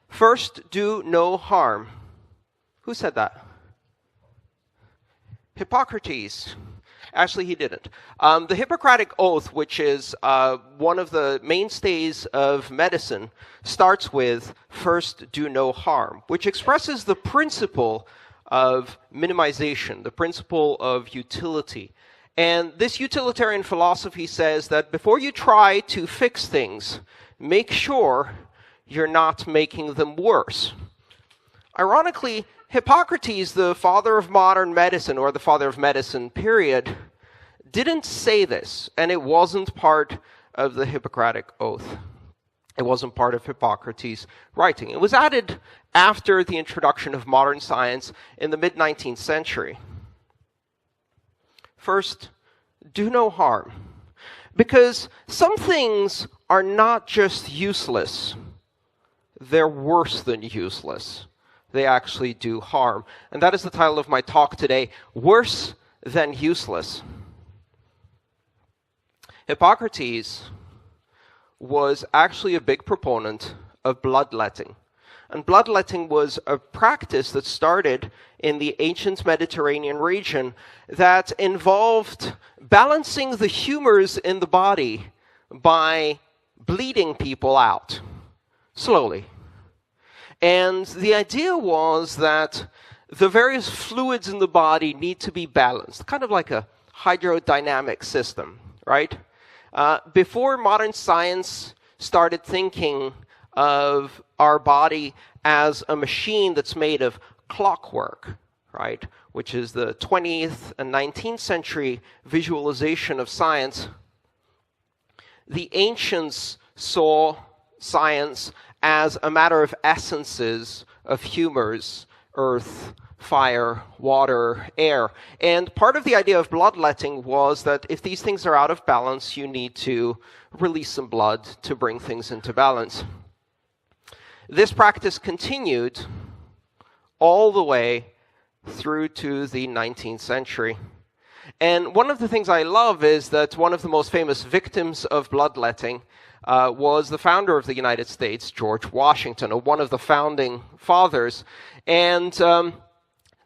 First, do no harm. Who said that? Hippocrates. Actually, he didn't. The Hippocratic Oath, which is one of the mainstays of medicine, starts with, first, do no harm, which expresses the principle of minimization, the principle of utility. And this utilitarian philosophy says that before you try to fix things, make sure you're not making them worse. Ironically, Hippocrates, the father of modern medicine, or the father of medicine, period, didn't say this, and it wasn't part of the Hippocratic Oath. It wasn't part of Hippocrates' writing. It was added after the introduction of modern science in the mid-19th century. First, do no harm. Because some things are not just useless, they're worse than useless. They actually do harm. And that is the title of my talk today, Worse Than Useless. Hippocrates was actually a big proponent of bloodletting. And bloodletting was a practice that started in the ancient Mediterranean region that involved balancing the humors in the body by bleeding people out slowly. And the idea was that the various fluids in the body need to be balanced, kind of like a hydrodynamic system, right? Before modern science started thinking of our body as a machine that's made of clockwork, right, which is the 20th and 19th century visualization of science, the ancients saw science as a matter of essences, of humors, earth, fire, water, air. And part of the idea of bloodletting was that if these things are out of balance, you need to release some blood to bring things into balance. This practice continued all the way through to the 19th century. And one of the things I love is that one of the most famous victims of bloodletting was the founder of the United States, George Washington, or one of the founding fathers. And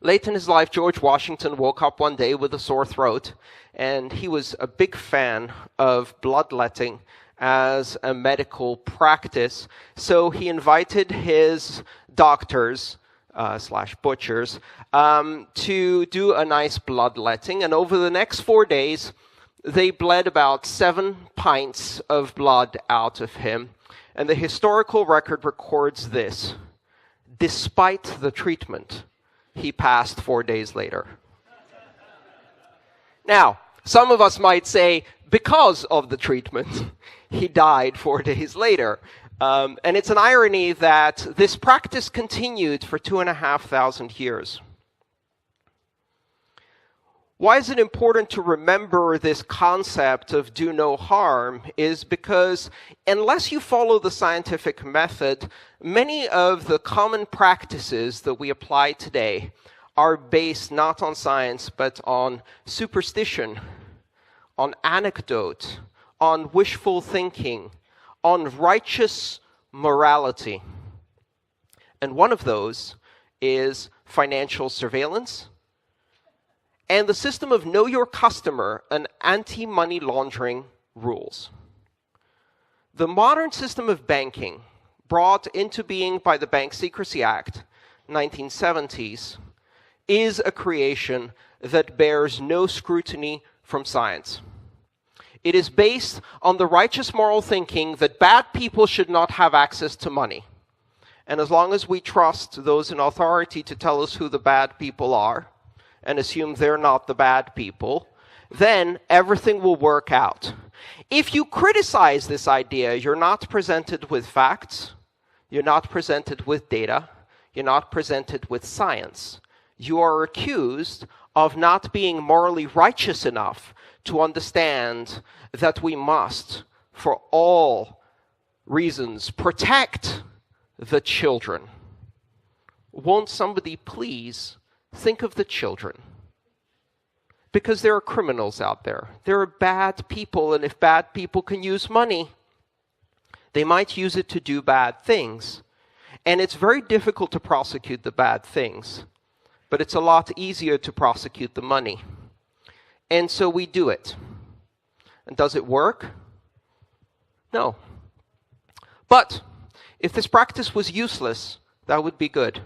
late in his life, George Washington woke up one day with a sore throat, and he was a big fan of bloodletting as a medical practice. So he invited his doctors slash butchers to do a nice bloodletting. And over the next 4 days, they bled about 7 pints of blood out of him. And the historical record records this. Despite the treatment, he passed 4 days later. Now, some of us might say, because of the treatment, he died 4 days later. And it's an irony that this practice continued for 2,500 years. Why is it important to remember this concept of do no harm is because unless you follow the scientific method, many of the common practices that we apply today are based not on science, but on superstition, on anecdote, on wishful thinking, on righteous morality. And one of those is financial surveillance and the system of know your customer and anti-money laundering rules. The modern system of banking, brought into being by the Bank Secrecy Act, 1970s, is a creation that bears no scrutiny from science. It is based on the righteous moral thinking that bad people should not have access to money. And as long as we trust those in authority to tell us who the bad people are, and assume they're not the bad people, then everything will work out. If you criticize this idea, you're not presented with facts, you're not presented with data, you're not presented with science. You are accused of not being morally righteous enough to understand that we must, for all reasons, protect the children. Won't somebody please think of the children? Because there are criminals out there. There are bad people, and if bad people can use money, they might use it to do bad things. And it's very difficult to prosecute the bad things, but it's a lot easier to prosecute the money. And so we do it. And does it work? No. But if this practice was useless, that would be good,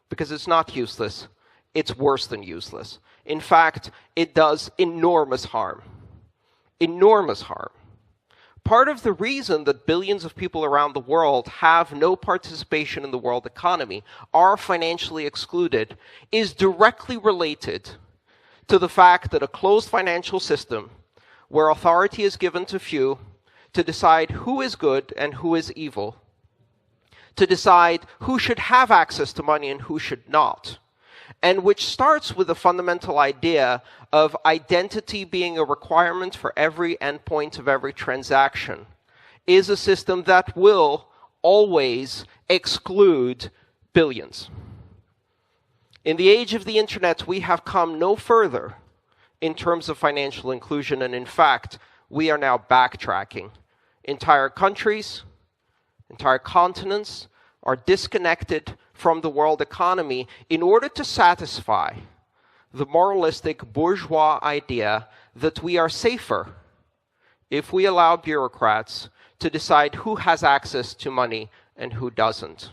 because it's not useless. It's worse than useless. In fact, it does enormous harm. Enormous harm. Part of the reason that billions of people around the world have no participation in the world economy, are financially excluded, is directly related to the fact that a closed financial system, where authority is given to few to decide who is good and who is evil, to decide who should have access to money and who should not, and which starts with the fundamental idea of identity being a requirement for every endpoint of every transaction, is a system that will always exclude billions. In the age of the internet, we have come no further in terms of financial inclusion, and in fact, we are now backtracking. Entire countries, entire continents are disconnected from the world economy in order to satisfy the moralistic bourgeois idea that we are safer if we allow bureaucrats to decide who has access to money and who doesn't.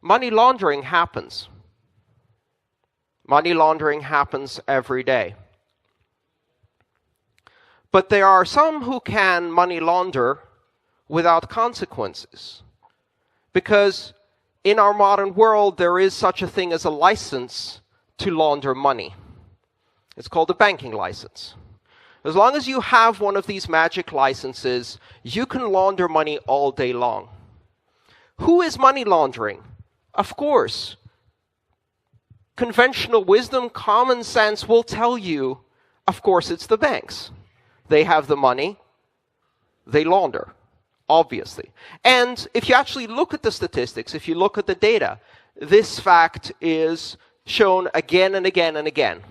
Money laundering happens. Money laundering happens every day. But there are some who can money launder without consequences. Because in our modern world, there is such a thing as a license to launder money. It's called a banking license. As long as you have one of these magic licenses, you can launder money all day long. Who is money laundering? Of course, conventional wisdom, common sense will tell you, of course, it's the banks. They have the money, they launder, obviously. And if you actually look at the statistics, if you look at the data, this fact is shown again and again and again.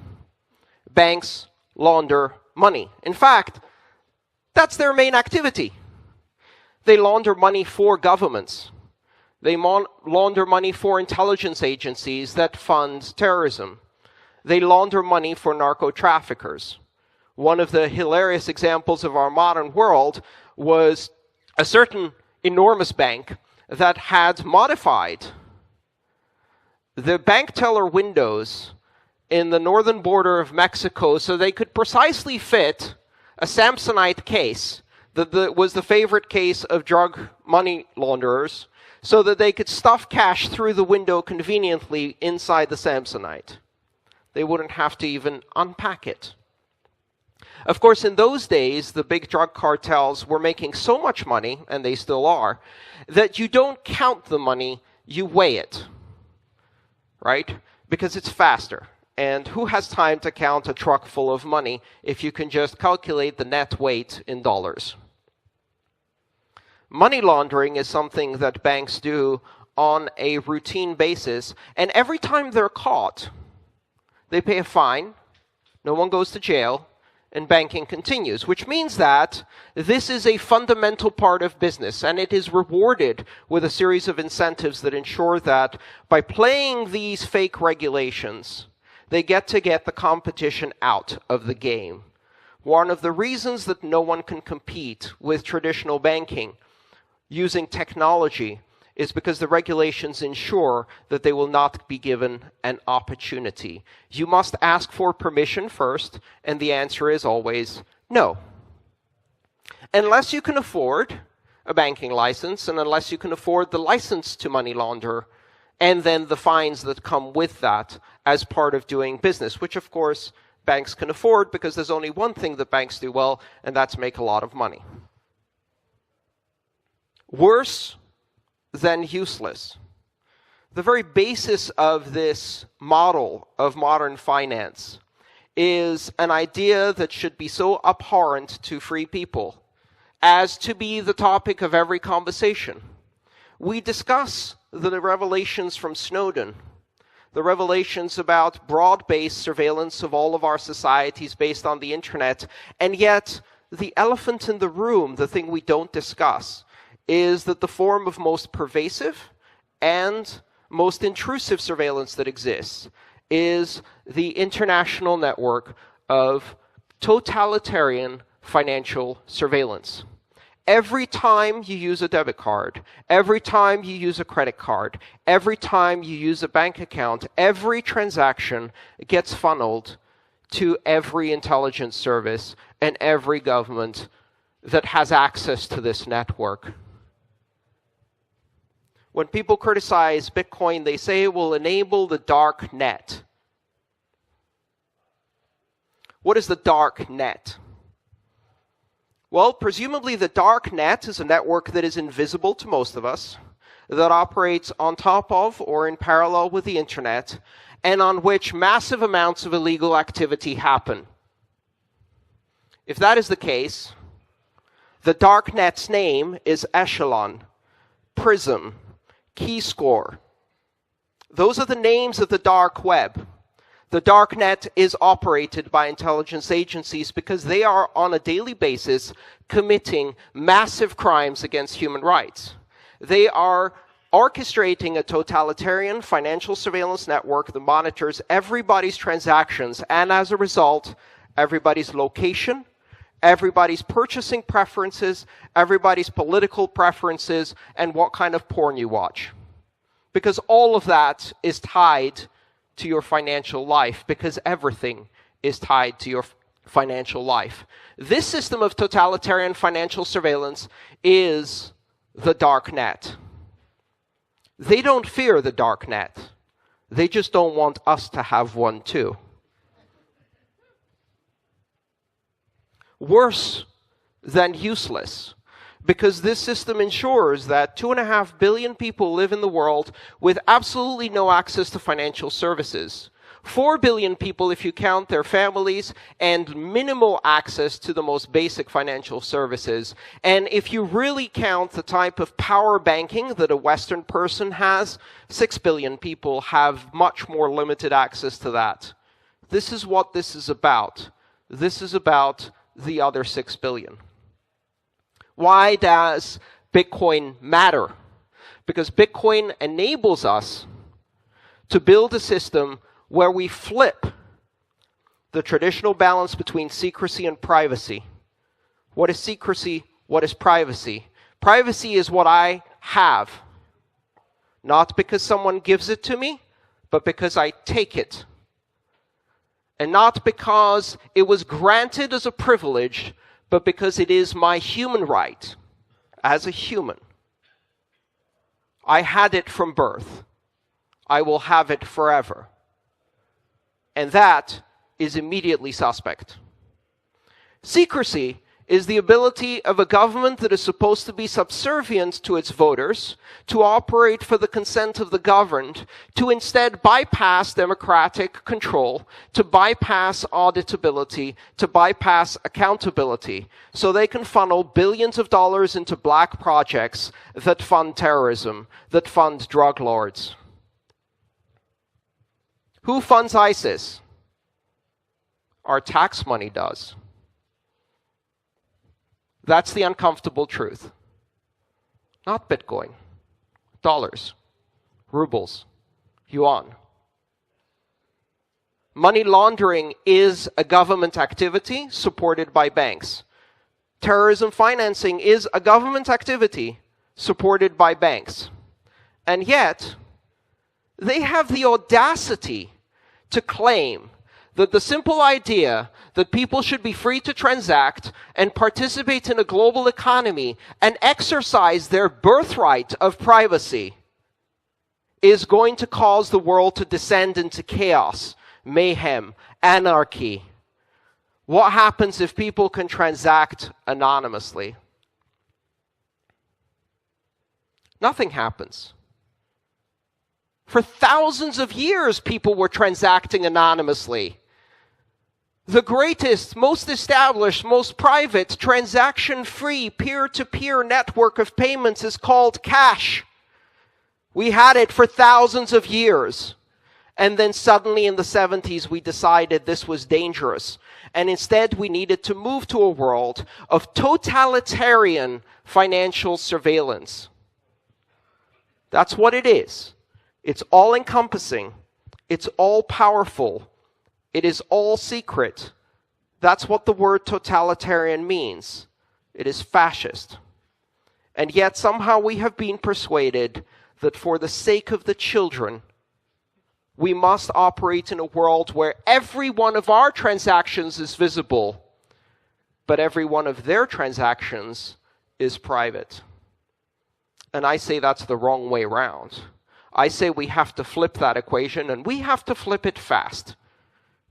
Banks launder money. In fact, that's their main activity. They launder money for governments. They launder money for intelligence agencies that fund terrorism. They launder money for narco-traffickers. One of the hilarious examples of our modern world was a certain enormous bank that had modified the bank teller windows in the northern border of Mexico so they could precisely fit a Samsonite case that was the favorite case of drug money launderers, so that they could stuff cash through the window conveniently inside the Samsonite. They wouldn't have to even unpack it. Of course, in those days, the big drug cartels were making so much money, and they still are, that you don't count the money, you weigh it. Right? Because it's faster. And who has time to count a truck full of money if you can just calculate the net weight in dollars? Money laundering is something that banks do on a routine basis, and every time they're caught, they pay a fine, no one goes to jail, and banking continues, which means that this is a fundamental part of business, and it is rewarded with a series of incentives that ensure that by playing these fake regulations, they get the competition out of the game. One of the reasons that no one can compete with traditional banking using technology is because the regulations ensure that they will not be given an opportunity. You must ask for permission first, and the answer is always no. Unless you can afford a banking license, and unless you can afford the license to money launder, and then the fines that come with that as part of doing business, which of course banks can afford because there's only one thing that banks do well, and that's make a lot of money. Worse than useless. The very basis of this model of modern finance is an idea that should be so abhorrent to free people as to be the topic of every conversation. We discuss the revelations from Snowden, the revelations about broad-based surveillance of all of our societies based on the internet, and yet the elephant in the room, the thing we don't discuss, is that the form of most pervasive and most intrusive surveillance that exists is the international network of totalitarian financial surveillance. Every time you use a debit card, every time you use a credit card, every time you use a bank account, every transaction gets funneled to every intelligence service and every government that has access to this network. When people criticize Bitcoin, they say it will enable the dark net. What is the dark net? Well, presumably the dark net is a network that is invisible to most of us, that operates on top of or in parallel with the internet, and on which massive amounts of illegal activity happen. If that is the case, the dark net's name is Echelon, Prism, Keyscore. Those are the names of the dark web. The dark net is operated by intelligence agencies because they are on a daily basis committing massive crimes against human rights. They are orchestrating a totalitarian financial surveillance network that monitors everybody's transactions and, as a result, everybody's location, everybody's purchasing preferences, everybody's political preferences, and what kind of porn you watch. Because all of that is tied to your financial life, because everything is tied to your financial life. This system of totalitarian financial surveillance is the dark net. They don't fear the dark net. They just don't want us to have one too. Worse than useless, because this system ensures that 2.5 billion people live in the world with absolutely no access to financial services. 4 billion people if you count their families, and minimal access to the most basic financial services. And if you really count the type of power banking that a Western person has, 6 billion people have much more limited access to that. This is what this is about. This is about the other 6 billion. Why does Bitcoin matter? Because Bitcoin enables us to build a system where we flip the traditional balance between secrecy and privacy. What is secrecy? What is privacy? Privacy is what I have, not because someone gives it to me, but because I take it. And not because it was granted as a privilege, but because it is my human right as a human. I had it from birth. I will have it forever. And that is immediately suspect. Secrecy is the ability of a government that is supposed to be subservient to its voters to operate for the consent of the governed, to instead bypass democratic control, to bypass auditability, to bypass accountability, so they can funnel billions of dollars into black projects that fund terrorism, that fund drug lords. Who funds ISIS? Our tax money does. That's the uncomfortable truth. Not Bitcoin. Dollars. Rubles. Yuan. Money laundering is a government activity supported by banks. Terrorism financing is a government activity supported by banks. And yet, they have the audacity to claim that the simple idea that people should be free to transact and participate in a global economy and exercise their birthright of privacy is going to cause the world to descend into chaos, mayhem, anarchy. What happens if people can transact anonymously? Nothing happens. For thousands of years, people were transacting anonymously. The greatest, most established, most private, transaction-free, peer-to-peer network of payments is called cash. We had it for thousands of years. And then suddenly in the 70s, we decided this was dangerous. And instead, we needed to move to a world of totalitarian financial surveillance. That's what it is. It's all-encompassing. It's all-powerful. It is all secret. That's what the word totalitarian means. It is fascist. And yet somehow we have been persuaded that for the sake of the children, we must operate in a world where every one of our transactions is visible, but every one of their transactions is private. And I say that's the wrong way around. I say we have to flip that equation, and we have to flip it fast.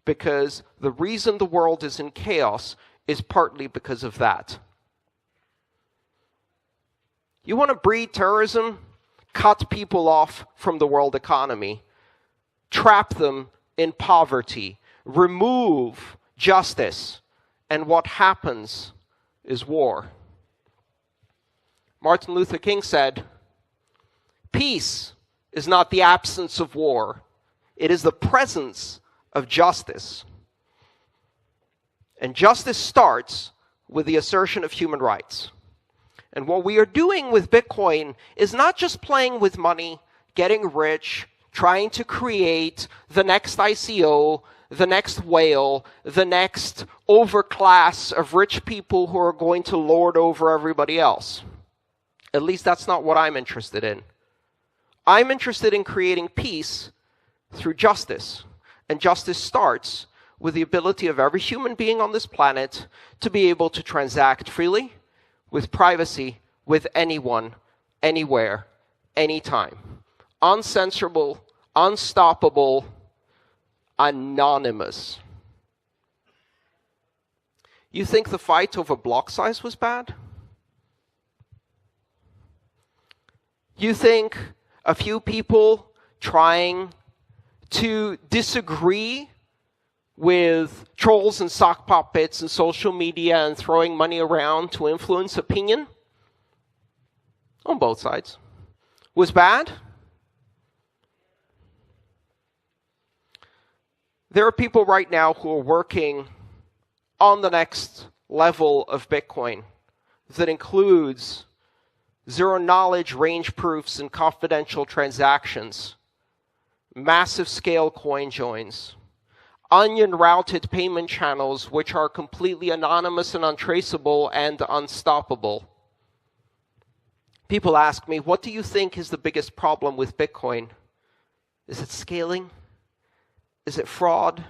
Because the reason the world is in chaos is partly because of that. You want to breed terrorism? Cut people off from the world economy. Trap them in poverty. Remove justice. And what happens is war. Martin Luther King said, "Peace is not the absence of war. It is the presence of justice." And justice starts with the assertion of human rights. And what we are doing with Bitcoin is not just playing with money, getting rich, trying to create the next ICO, the next whale, the next overclass of rich people who are going to lord over everybody else. At least that's not what I'm interested in. I'm interested in creating peace through justice. And justice starts with the ability of every human being on this planet to be able to transact freely, with privacy, with anyone, anywhere, anytime. Uncensorable, unstoppable, anonymous. You think the fight over block size was bad? You think a few people trying to disagree with trolls and sock puppets and social media and throwing money around to influence opinion on both sides was bad? There are people right now who are working on the next level of Bitcoin that includes zero-knowledge range proofs and confidential transactions, massive scale coin joins, onion-routed payment channels which are completely anonymous and untraceable and unstoppable. People ask me, what do you think is the biggest problem with Bitcoin? Is it scaling? Is it fraud?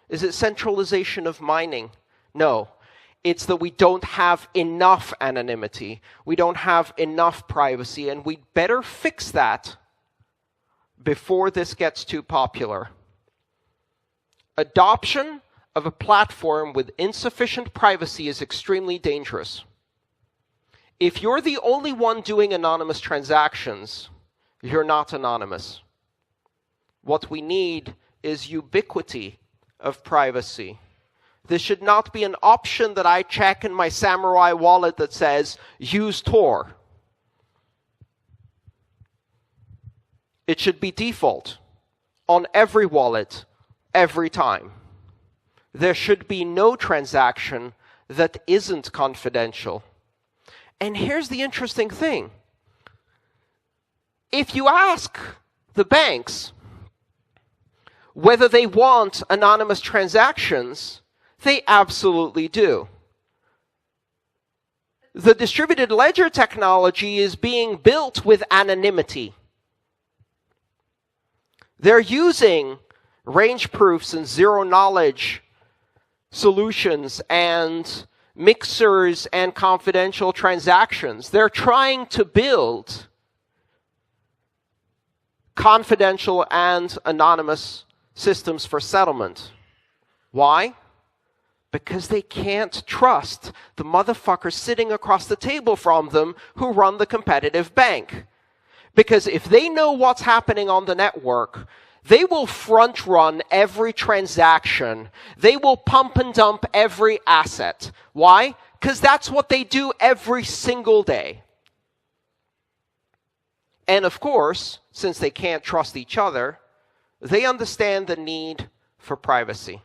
Is it centralization of mining? No. It's that we don't have enough anonymity. We don't have enough privacy, and we'd better fix that before this gets too popular. Adoption of a platform with insufficient privacy is extremely dangerous. If you're the only one doing anonymous transactions, you're not anonymous. What we need is ubiquity of privacy. This should not be an option that I check in my Samurai wallet that says, use Tor. It should be default on every wallet, every time. There should be no transaction that isn't confidential. And here's the interesting thing. If you ask the banks whether they want anonymous transactions, they absolutely do. The distributed ledger technology is being built with anonymity. They're using range proofs and zero-knowledge solutions and mixers and confidential transactions. They're trying to build confidential and anonymous systems for settlement. Why? Because they can't trust the motherfuckers sitting across the table from them who run the competitive bank. Because if they know what's happening on the network, they will front run every transaction. They will pump and dump every asset. Why? Because that's what they do every single day. And of course, since they can't trust each other, They understand the need for privacy.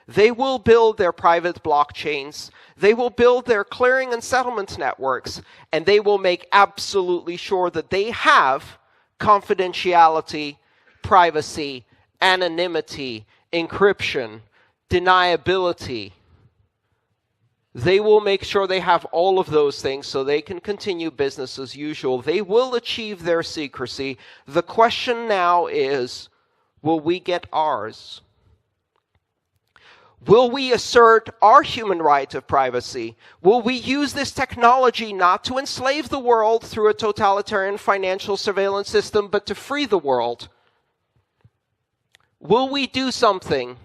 They will build their private blockchains, they will build their clearing and settlement networks, and they will make absolutely sure that they have confidentiality, privacy, anonymity, encryption, deniability. They will make sure they have all of those things so they can continue business as usual. They will achieve their secrecy. The question now is, will we get ours? Will we assert our human right of privacy? Will we use this technology not to enslave the world through a totalitarian financial surveillance system, but to free the world? Will we do something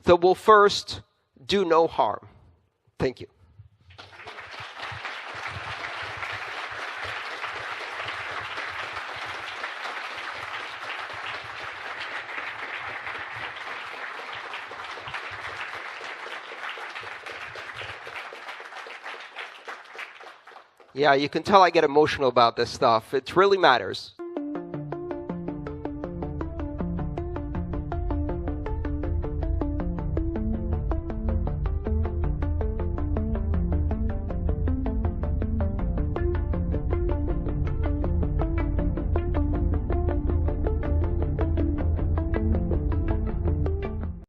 that will first do no harm? Thank you. Yeah, you can tell I get emotional about this stuff. It really matters.